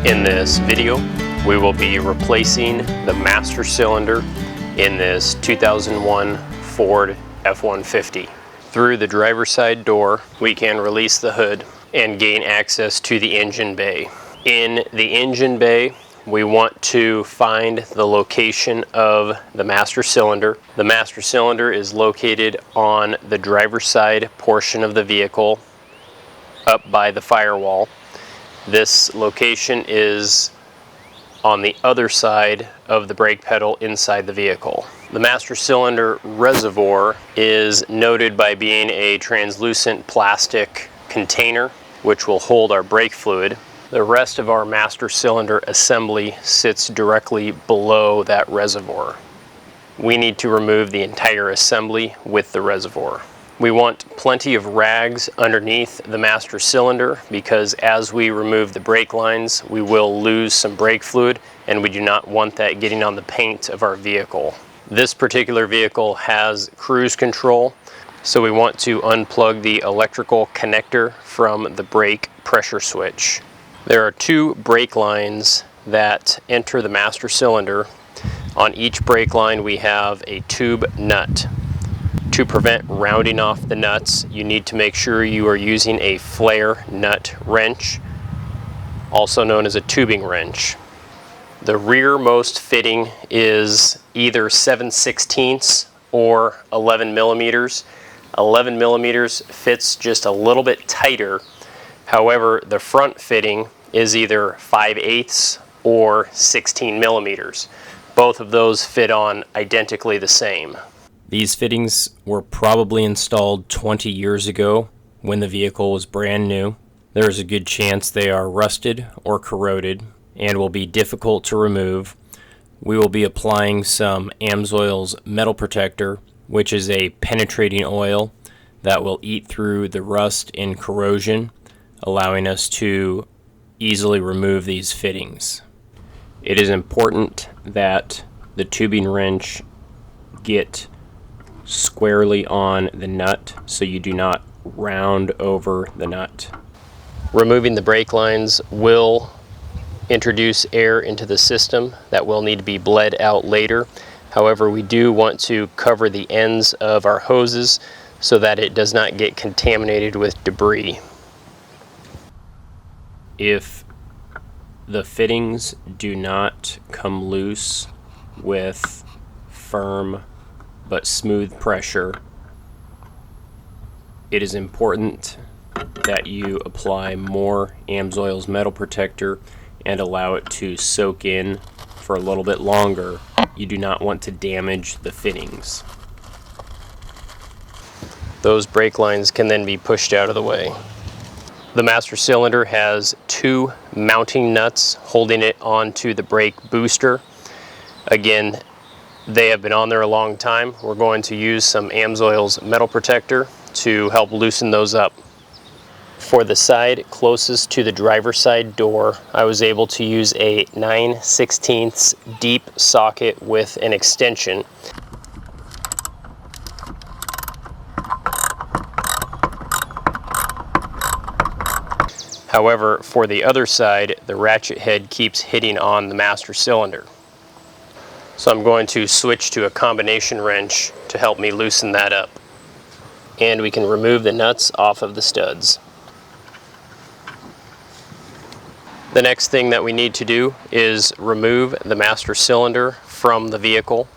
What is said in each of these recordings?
In this video, we will be replacing the master cylinder in this 2001 Ford F150. Through the driver's side door, we can release the hood and gain access to the engine bay. In the engine bay, we want to find the location of the master cylinder. The master cylinder is located on the driver's side portion of the vehicle, up by the firewall. This location is on the other side of the brake pedal inside the vehicle. The master cylinder reservoir is noted by being a translucent plastic container which will hold our brake fluid. The rest of our master cylinder assembly sits directly below that reservoir. We need to remove the entire assembly with the reservoir. We want plenty of rags underneath the master cylinder because as we remove the brake lines, we will lose some brake fluid, and we do not want that getting on the paint of our vehicle. This particular vehicle has cruise control, so we want to unplug the electrical connector from the brake pressure switch. There are two brake lines that enter the master cylinder. On each brake line we have a tube nut. To prevent rounding off the nuts, you need to make sure you are using a flare nut wrench, also known as a tubing wrench. The rearmost fitting is either 7/16 or 11 millimeters. 11 millimeters fits just a little bit tighter. However, the front fitting is either 5/8 or 16 millimeters. Both of those fit on identically the same. These fittings were probably installed 20 years ago when the vehicle was brand new. There is a good chance they are rusted or corroded and will be difficult to remove. We will be applying some Amsoil's metal protector, which is a penetrating oil that will eat through the rust and corrosion, allowing us to easily remove these fittings. It is important that the tubing wrench get squarely on the nut so you do not round over the nut. Removing the brake lines will introduce air into the system that will need to be bled out later. However, we do want to cover the ends of our hoses so that it does not get contaminated with debris. If the fittings do not come loose with firm but smooth pressure, it is important that you apply more Amsoil's metal protector and allow it to soak in for a little bit longer. You do not want to damage the fittings. Those brake lines can then be pushed out of the way. The master cylinder has two mounting nuts holding it onto the brake booster. Again, they have been on there a long time. We're going to use some Amsoil's metal protector to help loosen those up. For the side closest to the driver's side door, I was able to use a 9/16 deep socket with an extension. However, for the other side, the ratchet head keeps hitting on the master cylinder. So I'm going to switch to a combination wrench to help me loosen that up. And we can remove the nuts off of the studs. The next thing that we need to do is remove the master cylinder from the vehicle.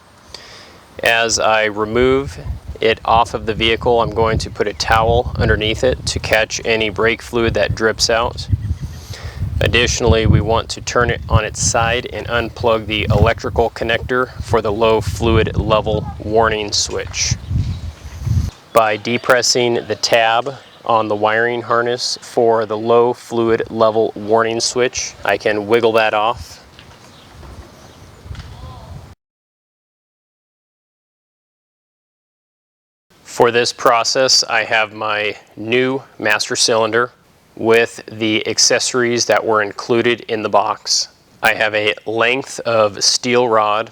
As I remove it off of the vehicle, I'm going to put a towel underneath it to catch any brake fluid that drips out. Additionally, we want to turn it on its side and unplug the electrical connector for the low fluid level warning switch. By depressing the tab on the wiring harness for the low fluid level warning switch, I can wiggle that off. For this process, I have my new master cylinder with the accessories that were included in the box. I have a length of steel rod,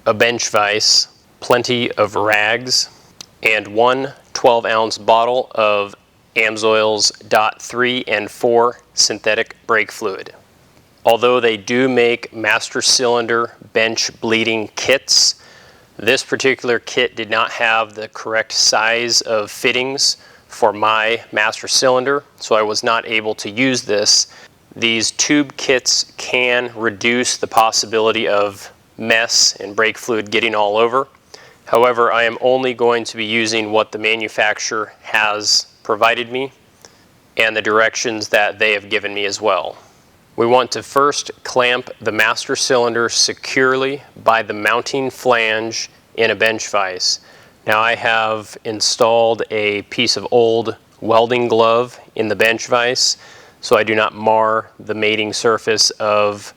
a bench vise, plenty of rags, and one 12-ounce bottle of Amsoil's .3 and 4 synthetic brake fluid. Although they do make master cylinder bench bleeding kits, this particular kit did not have the correct size of fittings for my master cylinder, so I was not able to use this. These tube kits can reduce the possibility of mess and brake fluid getting all over. However, I am only going to be using what the manufacturer has provided me and the directions that they have given me as well. We want to first clamp the master cylinder securely by the mounting flange in a bench vise. Now I have installed a piece of old welding glove in the bench vise so I do not mar the mating surface of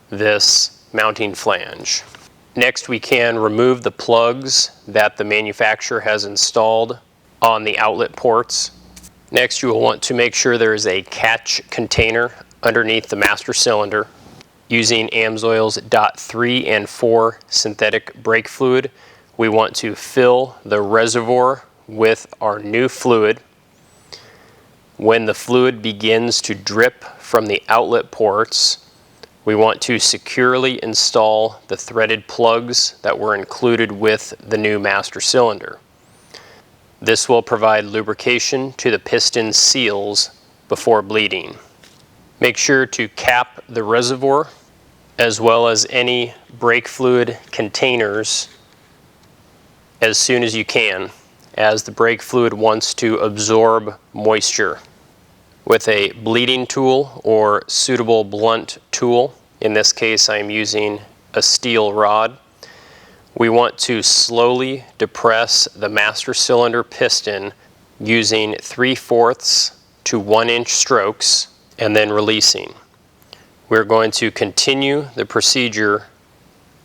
this mounting flange. Next, we can remove the plugs that the manufacturer has installed on the outlet ports. Next, you will want to make sure there is a catch container underneath the master cylinder. Using Amsoil's .3 and 4 synthetic brake fluid, we want to fill the reservoir with our new fluid. When the fluid begins to drip from the outlet ports, we want to securely install the threaded plugs that were included with the new master cylinder. This will provide lubrication to the piston seals before bleeding. Make sure to cap the reservoir as well as any brake fluid containers as soon as you can, as the brake fluid wants to absorb moisture. With a bleeding tool or suitable blunt tool, in this case I'm using a steel rod, we want to slowly depress the master cylinder piston using 3/4 to 1 inch strokes and then releasing. We're going to continue the procedure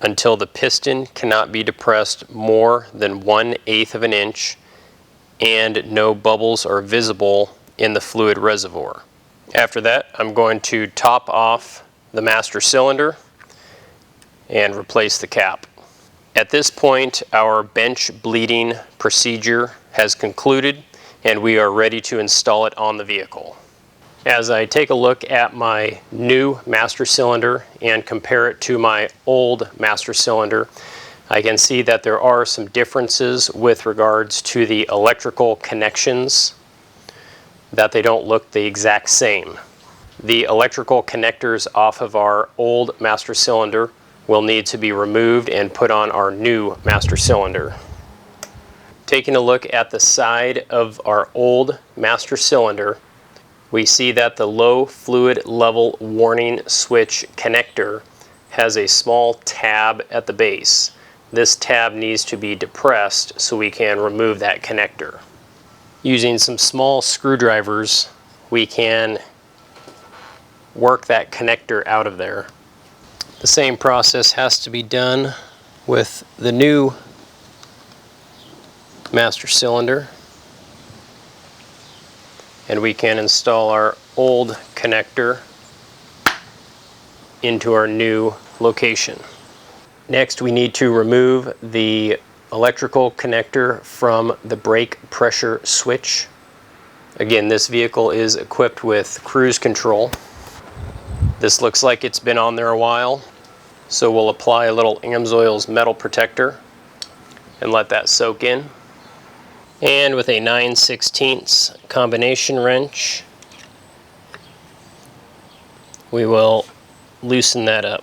until the piston cannot be depressed more than 1/8 of an inch and no bubbles are visible in the fluid reservoir. After that, I'm going to top off the master cylinder and replace the cap. At this point, our bench bleeding procedure has concluded and we are ready to install it on the vehicle. As I take a look at my new master cylinder and compare it to my old master cylinder, I can see that there are some differences with regards to the electrical connections, that they don't look the exact same. The electrical connectors off of our old master cylinder will need to be removed and put on our new master cylinder. Taking a look at the side of our old master cylinder, we see that the low fluid level warning switch connector has a small tab at the base. This tab needs to be depressed so we can remove that connector. Using some small screwdrivers, we can work that connector out of there. The same process has to be done with the new master cylinder, and we can install our old connector into our new location. Next, we need to remove the electrical connector from the brake pressure switch. Again, this vehicle is equipped with cruise control. This looks like it's been on there a while, so we'll apply a little Amsoil's metal protector and let that soak in. And with a 9/16 combination wrench, we will loosen that up.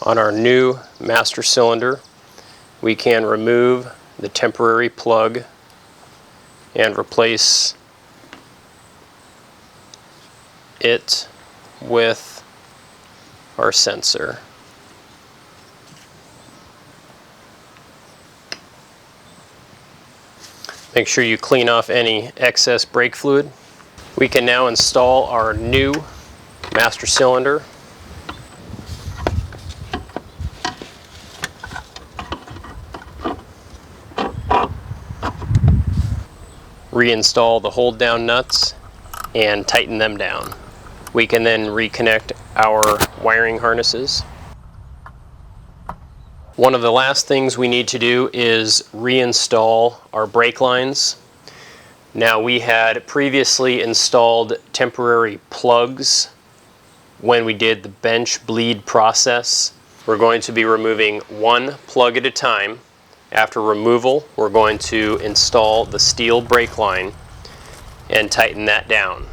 On our new master cylinder, we can remove the temporary plug and replace it with our sensor. Make sure you clean off any excess brake fluid. We can now install our new master cylinder. Reinstall the hold down nuts and tighten them down. We can then reconnect our wiring harnesses. One of the last things we need to do is reinstall our brake lines. Now, we had previously installed temporary plugs when we did the bench bleed process. We're going to be removing one plug at a time. After removal, we're going to install the steel brake line and tighten that down.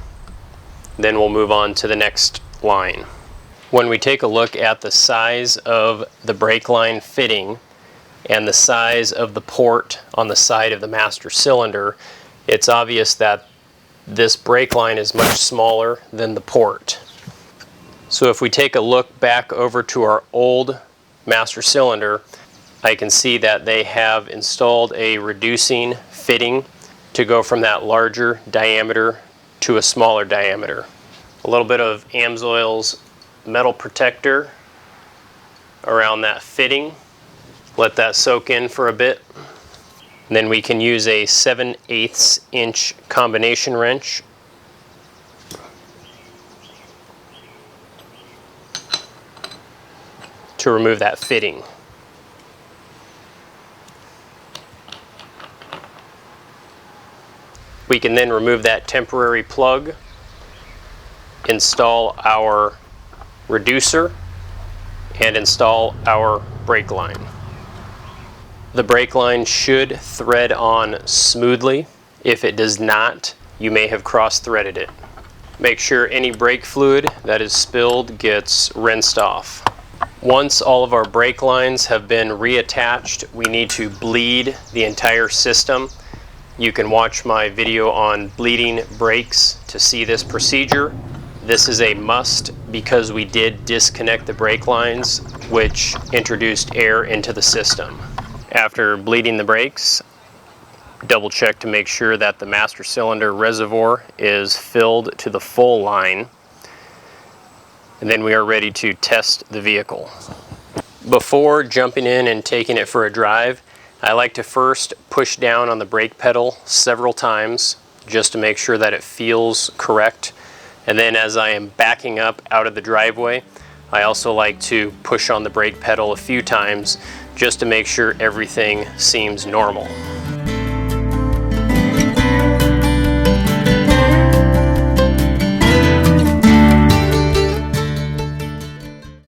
Then we'll move on to the next line. When we take a look at the size of the brake line fitting and the size of the port on the side of the master cylinder, it's obvious that this brake line is much smaller than the port. So if we take a look back over to our old master cylinder, I can see that they have installed a reducing fitting to go from that larger diameter to a smaller diameter. A little bit of Amsoil's metal protector around that fitting. Let that soak in for a bit. And then we can use a 7/8 inch combination wrench to remove that fitting. We can then remove that temporary plug, install our reducer, and install our brake line. The brake line should thread on smoothly. If it does not, you may have cross-threaded it. Make sure any brake fluid that is spilled gets rinsed off. Once all of our brake lines have been reattached, we need to bleed the entire system. You can watch my video on bleeding brakes to see this procedure. This is a must because we did disconnect the brake lines, which introduced air into the system. After bleeding the brakes, double check to make sure that the master cylinder reservoir is filled to the full line. And then we are ready to test the vehicle. Before jumping in and taking it for a drive, I like to first push down on the brake pedal several times just to make sure that it feels correct. And then as I am backing up out of the driveway, I also like to push on the brake pedal a few times just to make sure everything seems normal.